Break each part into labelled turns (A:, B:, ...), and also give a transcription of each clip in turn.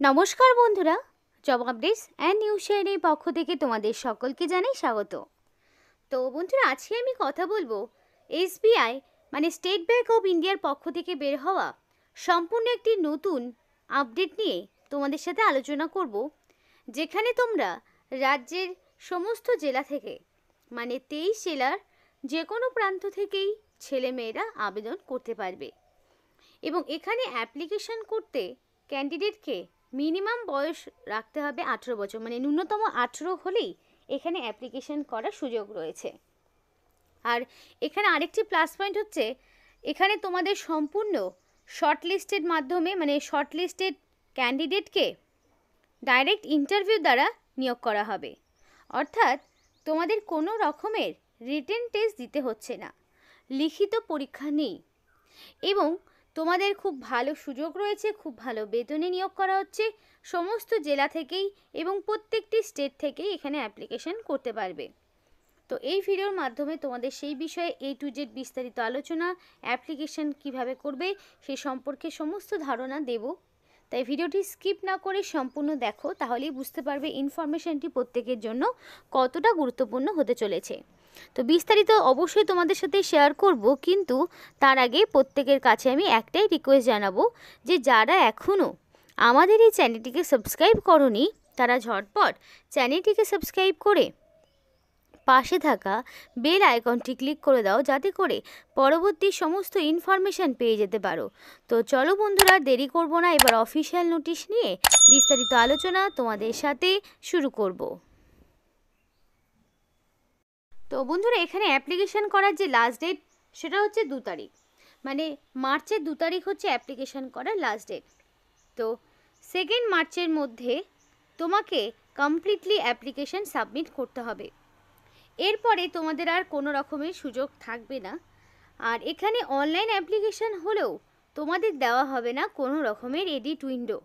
A: নমস্কার বন্ধুরা, job updates and news শেয়ারের পক্ষ থেকে তোমাদের সকলকে জানাই স্বাগত। তো বন্ধুরা, আজকে আমি কথা বলবো এসবিআই মানে স্টেট ব্যাংক অফ ইন্ডিয়ার পক্ষ থেকে বের হওয়া সম্পূর্ণ একটি নতুন আপডেট নিয়ে তোমাদের সাথে আলোচনা করব, যেখানে তোমরা রাজ্যের সমস্ত জেলা থেকে মানে 23 জেলার যে কোনো প্রান্ত থেকেই ছেলেমেয়েরা আবেদন করতে পারবে। এবং এখানে অ্যাপ্লিকেশন করতে ক্যান্ডিডেটকে মিনিমাম বয়স রাখতে হবে 18 বছর, মানে ন্যূনতম 18 হলেই এখানে অ্যাপ্লিকেশন করার সুযোগ রয়েছে। আর এখানে আরেকটি প্লাস পয়েন্ট হচ্ছে, এখানে তোমাদের সম্পূর্ণ শর্টলিস্টেড মাধ্যমে মানে শর্টলিস্টেড ক্যান্ডিডেটকে ডাইরেক্ট ইন্টারভিউ দ্বারা নিয়োগ করা হবে। অর্থাৎ তোমাদের কোনো রকমের রিটেন টেস্ট দিতে হচ্ছে না, লিখিত পরীক্ষা নেই, এবং তোমাদের খুব ভালো সুযোগ রয়েছে, খুব ভালো বেতনে নিয়োগ করা হচ্ছে। সমস্ত জেলা থেকেই এবং প্রত্যেকটি স্টেট থেকেই এখানে অ্যাপ্লিকেশন করতে পারবে। তো এই ভিডিওর মাধ্যমে তোমাদের সেই বিষয়ে A to Z বিস্তারিত আলোচনা, অ্যাপ্লিকেশন কিভাবে করবে সে সম্পর্কে সমস্ত ধারণা দেব। তাই ভিডিওটি স্কিপ না করে সম্পূর্ণ দেখো, তাহলেই বুঝতে পারবে ইনফরমেশনটি প্রত্যেকের জন্য কতটা গুরুত্বপূর্ণ হতে চলেছে। তো বিস্তারিত অবশ্যই তোমাদের সাথে শেয়ার করব, কিন্তু তার আগে প্রত্যেকের কাছে আমি একটাই রিকোয়েস্ট জানাবো যে যারা এখনও আমাদের এই চ্যানেলটিকে সাবস্ক্রাইব করোনি তারা ঝটপট চ্যানেলটিকে সাবস্ক্রাইব করে পাশে থাকা বেল আইকনটি ক্লিক করে দাও, যাতে করে পরবর্তী সমস্ত ইনফরমেশান পেয়ে যেতে পারো। তো চলো বন্ধুরা, দেরি করব না, এবার অফিসিয়াল নোটিশ নিয়ে বিস্তারিত আলোচনা তোমাদের সাথে শুরু করব। তো বন্ধুরা, এখানে অ্যাপ্লিকেশন করার যে লাস্ট ডেট সেটা হচ্ছে 2 তারিখ, মানে মার্চের 2 তারিখ হচ্ছে অ্যাপ্লিকেশন করার লাস্ট ডেট। তো 2 মার্চের মধ্যে তোমাকে কমপ্লিটলি অ্যাপ্লিকেশন সাবমিট করতে হবে। এরপরে তোমাদের আর কোনো রকমের সুযোগ থাকবে না। আর এখানে অনলাইন অ্যাপ্লিকেশন হলেও তোমাদের দেওয়া হবে না কোনো রকমের এডিট উইন্ডো,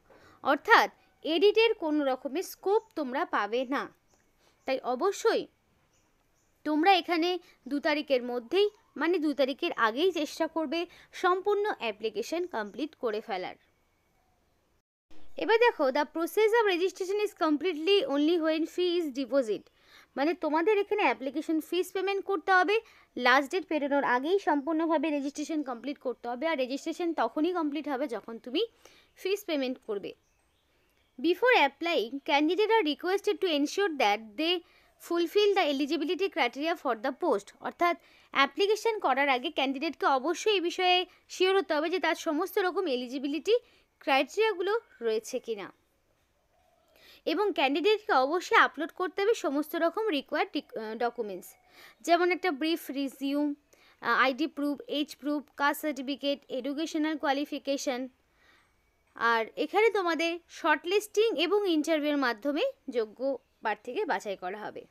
A: অর্থাৎ এডিটের কোনো রকমের স্কোপ তোমরা পাবে না। তাই অবশ্যই তোমরা এখানে 2 তারিখের মধ্যেই মানে 2 তারিখের আগেই চেষ্টা করবে সম্পূর্ণ অ্যাপ্লিকেশন কমপ্লিট করে ফেলার। এবার দেখো, the process of registration is completely only when fee is deposit, মানে তোমাদের এখানে অ্যাপ্লিকেশন ফিস পেমেন্ট করতে হবে। লাস্ট ডেট পেরোনোর আগেই সম্পূর্ণভাবে রেজিস্ট্রেশন কমপ্লিট করতে হবে, আর রেজিস্ট্রেশন তখনই কমপ্লিট হবে যখন তুমি ফিস পেমেন্ট করবে। Before applying, candidate are requested to ensure that they fulfil the eligibility criteria for the post, অর্থাৎ অ্যাপ্লিকেশন করার আগে ক্যান্ডিডেটকে অবশ্যই এই বিষয়ে শিওর হতে হবে যে তার সমস্ত রকম এলিজিবিলিটি ক্রাইটেরিয়াগুলো রয়েছে কিনা, এবং ক্যান্ডিডেটকে অবশ্যই আপলোড করতে হবে সমস্ত রকম রিকোয়ার্ড ডকুমেন্টস, যেমন একটা brief resume, ID proof, age proof, caste certificate, educational qualification. আর এখানে তোমাদের শর্টলিস্টিং এবং ইন্টারভিউর মাধ্যমে যোগ্য প্রার্থীকে বাছাই করা হবে।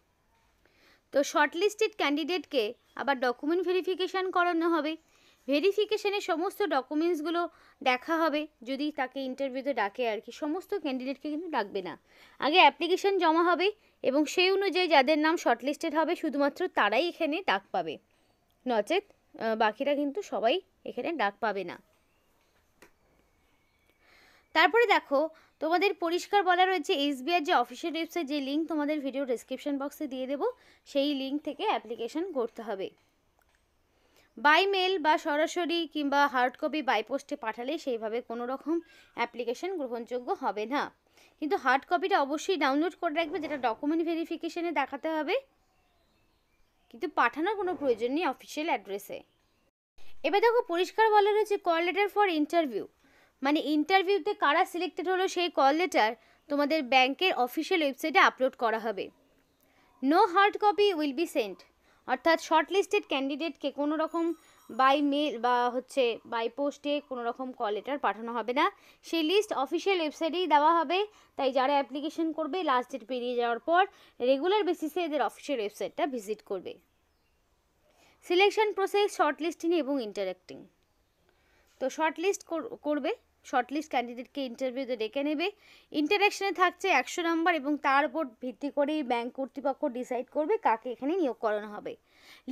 A: তো শর্টলিস্টেড ক্যান্ডিডেটকে আবার ডকুমেন্ট ভেরিফিকেশান করানো হবে। ভেরিফিকেশানের সমস্ত ডকুমেন্টসগুলো দেখা হবে যদি তাকে ইন্টারভিউতে ডাকে আর কি। সমস্ত ক্যান্ডিডেটকে কিন্তু ডাকবে না, আগে অ্যাপ্লিকেশান জমা হবে এবং সেই অনুযায়ী যাদের নাম শর্টলিস্টেড হবে শুধুমাত্র তারাই এখানে ডাক পাবে, নচেত বাকিরা কিন্তু সবাই এখানে ডাক পাবে না। তারপরে দেখো, তোমাদের পরিষ্কার বলা রয়েছে এসবিআই যে অফিসিয়াল ওয়েবসাইট, যে লিঙ্ক তোমাদের ভিডিও ডেসক্রিপশন বক্সে দিয়ে দেবো, সেই লিঙ্ক থেকে অ্যাপ্লিকেশন করতে হবে। বাই মেল বা সরাসরি কিংবা হার্ড কপি বাই পোস্টে পাঠালে সেইভাবে কোনো রকম অ্যাপ্লিকেশন গ্রহণযোগ্য হবে না, কিন্তু হার্ড কপিটা অবশ্যই ডাউনলোড করে রাখবে, যেটা ডকুমেন্ট ভেরিফিকেশনে দেখাতে হবে, কিন্তু পাঠানোর কোনো প্রয়োজন নেই অফিসিয়াল অ্যাড্রেসে। এবার দেখো, পরিষ্কার বলা রয়েছে কল লেটার ফর ইন্টারভিউ, মানে ইন্টারভিউতে কারা সিলেক্টেড হলো সেই কল লেটার তোমাদের ব্যাংকের অফিসিয়াল ওয়েবসাইটে আপলোড করা হবে। No hard copy will be sent, অর্থাৎ শর্টলিস্টেড ক্যান্ডিডেটকে কোনো রকম বাই মেল বা বাই পোস্টে কোনো রকম কল লেটার পাঠানো হবে না। সেই লিস্ট অফিসিয়াল ওয়েবসাইটেই দেওয়া হবে, তাই যারা অ্যাপ্লিকেশন করবে লাস্ট ডেট পেরিয়ে যাওয়ার পর রেগুলার বেসিসে এদের অফিসিয়াল ওয়েবসাইটটা ভিজিট করবে। সিলেকশন প্রসেস, শর্টলিস্টিং এবং ইন্টারেক্টিং। তো শর্টলিস্ট করবে, শর্টলিস্ট ক্যান্ডিডেটকে ইন্টারভিউতে ডেকে নেবে। ইন্টারাকশনে থাকছে 100 নম্বর এবং তার উপর ভিত্তি করেই ব্যাংক কর্তৃপক্ষ ডিসাইড করবে কাকে এখানে নিয়োগ করানো হবে।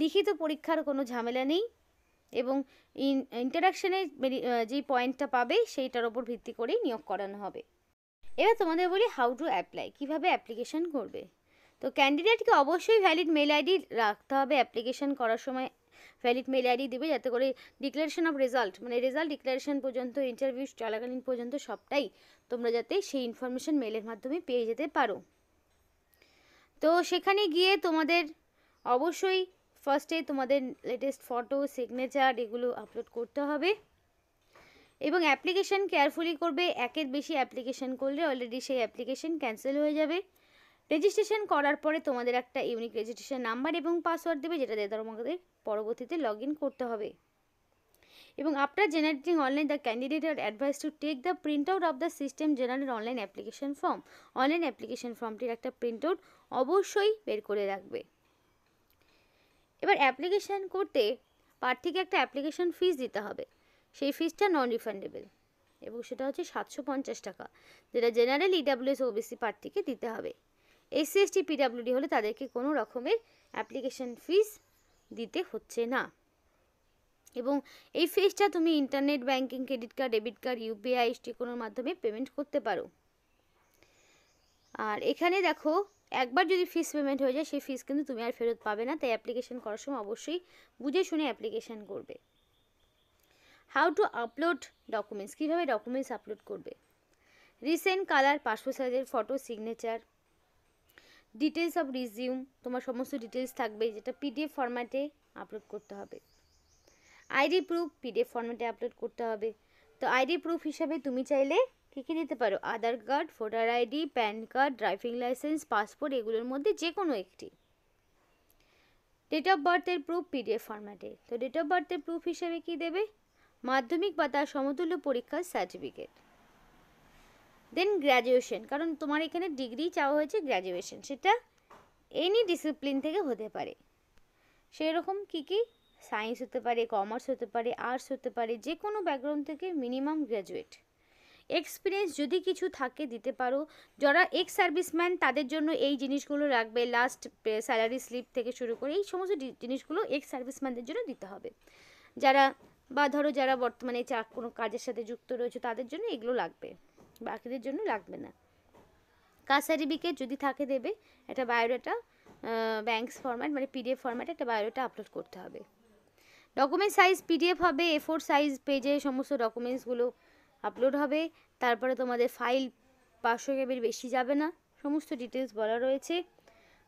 A: লিখিত পরীক্ষার কোনো ঝামেলা নেই এবং ইন্টারাকশনে যেই পয়েন্টটা পাবে সেইটার উপর ভিত্তি করেই নিয়োগ করানো হবে। এবার তোমাদের বলি হাউ টু অ্যাপ্লাই, কীভাবে অ্যাপ্লিকেশন করবে। তো ক্যান্ডিডেটকে অবশ্যই ভ্যালিড মেল আইডি রাখতে হবে, অ্যাপ্লিকেশন করার সময় ভ্যালিড মেল আইডি দেবে, যাতে করে ডিক্লারেশন অফ রেজাল্ট মানে রেজাল্ট ডিক্লারেশন পর্যন্ত, ইন্টারভিউ চলাকালীন পর্যন্ত সবটাই তোমরা যাতে সেই ইনফরমেশন মেলের মাধ্যমে পেয়ে যেতে পারো। তো সেখানে গিয়ে তোমাদের অবশ্যই ফার্স্টে তোমাদের লেটেস্ট ফটো, সিগনেচার এগুলো আপলোড করতে হবে এবং অ্যাপ্লিকেশন কেয়ারফুলি করবে। একের বেশি অ্যাপ্লিকেশন করলে অলরেডি সেই অ্যাপ্লিকেশন ক্যান্সেল হয়ে যাবে। রেজিস্ট্রেশন করার পরে তোমাদের একটা ইউনিক রেজিস্ট্রেশন নাম্বার এবং পাসওয়ার্ড দেবে, যেটা দিয়ে তোমাদের পরবর্তীতে লগ ইন করতে হবে। এবং after generating online, the candidate are advise to take the print out of the system general online application form. Online application ফর্মটির একটা প্রিন্ট আউট অবশ্যই বের করে রাখবে। এবার অ্যাপ্লিকেশান করতে প্রার্থীকে একটা অ্যাপ্লিকেশন ফিস দিতে হবে, সেই ফিসটা নন রিফান্ডেবল এবং সেটা হচ্ছে 750 টাকা, যেটা জেনারেল ইডাব্লিউএস ওবিসি প্রার্থীকে দিতে হবে। এসসি এসটি পিডাব্লিউডি হলে তাদেরকে কোনো রকমের অ্যাপ্লিকেশন ফিস দিতে হচ্ছে না এবং এই ফিসটা তুমি internet banking, credit card, debit card, UPI যে কোনোর মাধ্যমে পেমেন্ট করতে পারো। আর এখানে দেখো, একবার যদি ফিস পেমেন্ট হয়ে যায় সেই ফিস কিন্তু তুমি আর ফেরত পাবে না, তাই অ্যাপ্লিকেশন করার সময় অবশ্যই বুঝে শুনে অ্যাপ্লিকেশন করবে। হাউ টু আপলোড ডকুমেন্টস, কীভাবে ডকুমেন্টস আপলোড করবে। রিসেন্ট কালার, পাসপোর্ট সাইজের photo, signature, details of resume, তোমার সমস্ত ডিটেলস থাকবে, যেটা পিডিএফ ফরম্যাটে আপলোড করতে হবে। আইডি প্রুফ পিডিএফ ফরম্যাটে আপলোড করতে হবে। তো আইডি প্রুফ হিসাবে তুমি চাইলে কী কী দিতে পারো, Aadhaar card, voter ID, PAN card, driving licence, passport, এগুলোর মধ্যে যে কোনো একটি। ডেট অফ বার্থের প্রুফ পিডিএফ ফরম্যাটে। তো ডেট অফ বার্থের প্রুফ হিসাবে কি দেবে, মাধ্যমিক বা তার সমতুল্য পরীক্ষার সার্টিফিকেট। দেন গ্র্যাজুয়েশন, কারণ তোমার এখানে ডিগ্রি চাওয়া হয়েছে, গ্র্যাজুয়েশন সেটা এনি ডিসিপ্লিন থেকে হতে পারে, সেরকম কী কী, সায়েন্স হতে পারে, কমার্স হতে পারে, আর্টস হতে পারে, যে কোনো ব্যাকগ্রাউন্ড থেকে মিনিমাম গ্র্যাজুয়েট। এক্সপিরিয়েন্স যদি কিছু থাকে দিতে পারো। যারা এক্স সার্ভিসম্যান তাদের জন্য এই জিনিসগুলো রাখবে, লাস্ট স্যালারি স্লিপ থেকে শুরু করে এই সমস্ত জিনিসগুলো এক্স সার্ভিসম্যানদের জন্য দিতে হবে। যারা বা ধরো যারা বর্তমানে কোনো কাজের সাথে যুক্ত রয়েছে তাদের জন্য এগুলো লাগবে, বাকিদের জন্য লাগবে না। কাস্ট সার্টিফিকেট যদি থাকে দেবে। একটা বায়োডাটা ব্যাঙ্কস ফরম্যাট মানে পিডিএফ ফরম্যাটে একটা বায়োডাটা আপলোড করতে হবে। ডকুমেন্ট সাইজ পিডিএফ হবে, A4 সাইজ পেজে সমস্ত ডকুমেন্টসগুলো আপলোড হবে। তারপরে তোমাদের ফাইল 500 কেবির বেশি যাবে না, সমস্ত ডিটেলস বলা রয়েছে।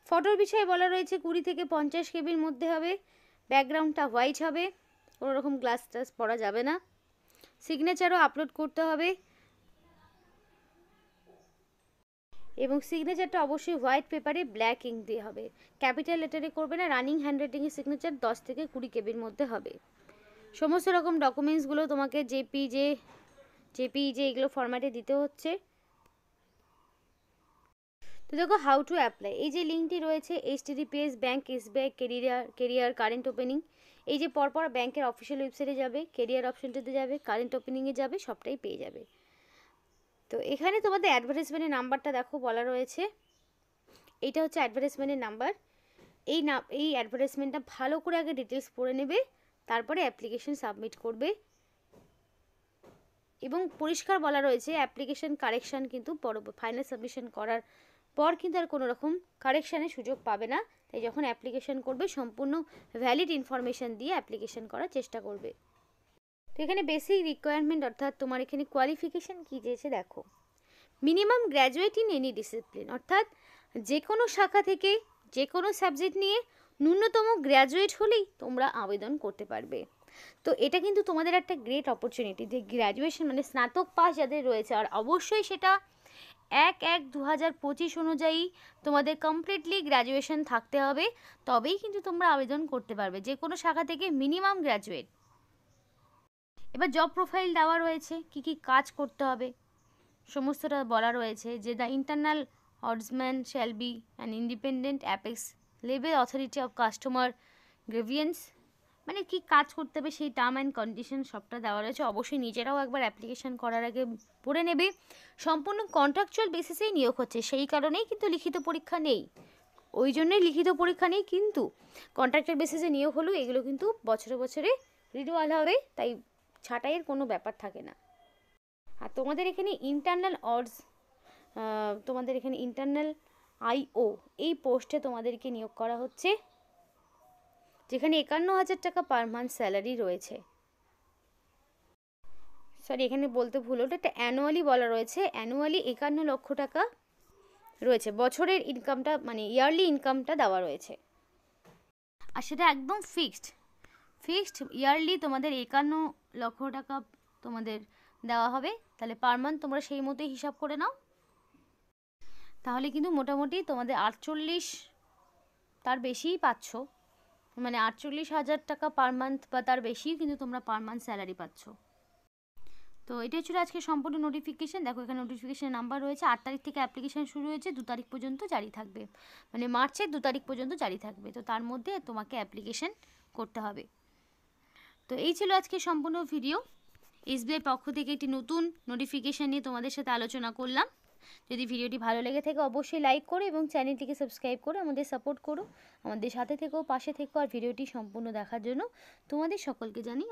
A: ফটোর বিষয়ে বলা রয়েছে 20 থেকে 50 কেবির মধ্যে হবে, ব্যাকগ্রাউন্ডটা হোয়াইট হবে, কোনো রকম গ্লাস টাস পরা যাবে না। সিগনেচারও আপলোড করতে হবে এবং সিগনেচারটা অবশ্যই হোয়াইট পেপারে ব্ল্যাক ইঙ্ক দিয়ে হবে, ক্যাপিটাল লেটারে করবে না। রানিং হ্যান্ডরাইটিংয়ে সিগনেচার 10 থেকে 20 কেবির মধ্যে হবে। সমস্ত রকম ডকুমেন্টসগুলো তোমাকে জেপিইজে এগুলো ফরম্যাটে দিতে হচ্ছে। তো দেখো হাউ টু অ্যাপ্লাই, এই যে লিঙ্কটি রয়েছে https bank SBI career current opening, এই যে পরপর ব্যাংকের অফিসিয়াল ওয়েবসাইটে যাবে, কেরিয়ার অপশনটাতে যাবে, কারেন্ট ওপেনিংয়ে যাবে, সবটাই পেয়ে যাবে। তো এখানে তোমাদের অ্যাডভার্টাইজমেন্টের নাম্বারটা দেখো বলা রয়েছে, এইটা হচ্ছে অ্যাডভার্টাইজমেন্টের নাম্বার। এই অ্যাডভার্টাইজমেন্টটা ভালো করে আগে ডিটেলস পড়ে নেবে, তারপরে অ্যাপ্লিকেশন সাবমিট করবে এবং পরিষ্কার বলা রয়েছে অ্যাপ্লিকেশন কারেকশান কিন্তু ফাইনাল সাবমিশন করার পর কিন্তু আর কোনো রকম কারেকশানের সুযোগ পাবে না। তাই যখন অ্যাপ্লিকেশন করবে সম্পূর্ণ ভ্যালিড ইনফরমেশান দিয়ে অ্যাপ্লিকেশন করার চেষ্টা করবে। তো এখানে বেসিক রিকোয়ারমেন্ট অর্থাৎ তোমার এখানে কোয়ালিফিকেশান কী চেয়েছে দেখো, minimum graduate in any discipline, অর্থাৎ যে কোনো শাখা থেকে যে কোনো সাবজেক্ট নিয়ে ন্যূনতম গ্র্যাজুয়েট হলেই তোমরা আবেদন করতে পারবে। তো এটা কিন্তু তোমাদের একটা গ্রেট অপরচুনিটি যে গ্র্যাজুয়েশন মানে স্নাতক পাস যাদের রয়েছে, আর অবশ্যই সেটা 1/1/2025 অনুযায়ী তোমাদের কমপ্লিটলি গ্র্যাজুয়েশন থাকতে হবে, তবেই কিন্তু তোমরা আবেদন করতে পারবে যে কোনো শাখা থেকে মিনিমাম গ্র্যাজুয়েট। এবার জব প্রোফাইল দেওয়া রয়েছে, কি কি কাজ করতে হবে সমস্তটা বলা রয়েছে, যে the internal ombudsman shall be an independent apex level authority of customer grievance, মানে কি কাজ করতে হবে সেই টার্ম অ্যান্ড কন্ডিশন সবটা দেওয়া রয়েছে। অবশ্যই নিজেরাও একবার অ্যাপ্লিকেশন করার আগে পড়ে নেবে। সম্পূর্ণ কন্ট্রাকচুয়াল বেসিসেই নিয়োগ হচ্ছে, সেই কারণেই কিন্তু লিখিত পরীক্ষা নেই, ওই জন্যই লিখিত পরীক্ষা নেই, কিন্তু কন্ট্রাকচুয়াল বেসিসে নিয়োগ হলেও এগুলো কিন্তু বছরে বছরে রিনিউয়াল হবে, তাই ছাঁটাইয়ের কোনো ব্যাপার থাকে না। আর তোমাদের এখানে ইন্টারনাল অডস তোমাদের এখানে ইন্টারনাল আইও এই পোস্টে তোমাদেরকে নিয়োগ করা হচ্ছে, যেখানে 51,000 টাকা পার মান্থ স্যালারি রয়েছে। সরি, এখানে বলতে ভুল হলো, এটা অ্যানুয়ালি বলা রয়েছে। অ্যানুয়ালি 51 লক্ষ টাকা রয়েছে, বছরের ইনকামটা মানে ইয়ারলি ইনকামটা দেওয়া রয়েছে, আর সেটা একদম ফিক্সড ইয়ারলি তোমাদের 51 লক্ষ টাকা তোমাদের দেওয়া হবে। তাহলে পার মান্থ তোমরা সেই মতোই হিসাব করে নাও, তাহলে কিন্তু মোটামুটি তোমাদের 48 তার বেশিই পাচ্ছ, মানে 48,000 টাকা পার মান্থ বা তার বেশিই কিন্তু তোমরা পার মান্থ স্যালারি পাচ্ছ। তো এটাই ছিল আজকে সম্পূর্ণ নোটিফিকেশান। দেখো এখানে নোটিফিকেশানের নাম্বার রয়েছে। 8 তারিখ থেকে অ্যাপ্লিকেশান শুরু হয়েছে, 2 তারিখ পর্যন্ত জারি থাকবে, মানে মার্চের 2 তারিখ পর্যন্ত জারি থাকবে। তো তার মধ্যে তোমাকে অ্যাপ্লিকেশান করতে হবে। তো এই ছিল আজকে সম্পূর্ণ ভিডিও। এসবিআই পক্ষ থেকে একটি নতুন নোটিফিকেশান নিয়ে তোমাদের সাথে আলোচনা করলাম। যদি ভিডিওটি ভালো লেগে থাকে অবশ্যই লাইক করো এবং চ্যানেলটিকে সাবস্ক্রাইব করে আমাদের সাপোর্ট করো, আমাদের সাথে থেকো, পাশে থেকো। আর ভিডিওটি সম্পূর্ণ দেখার জন্য তোমাদের সকলকে জানি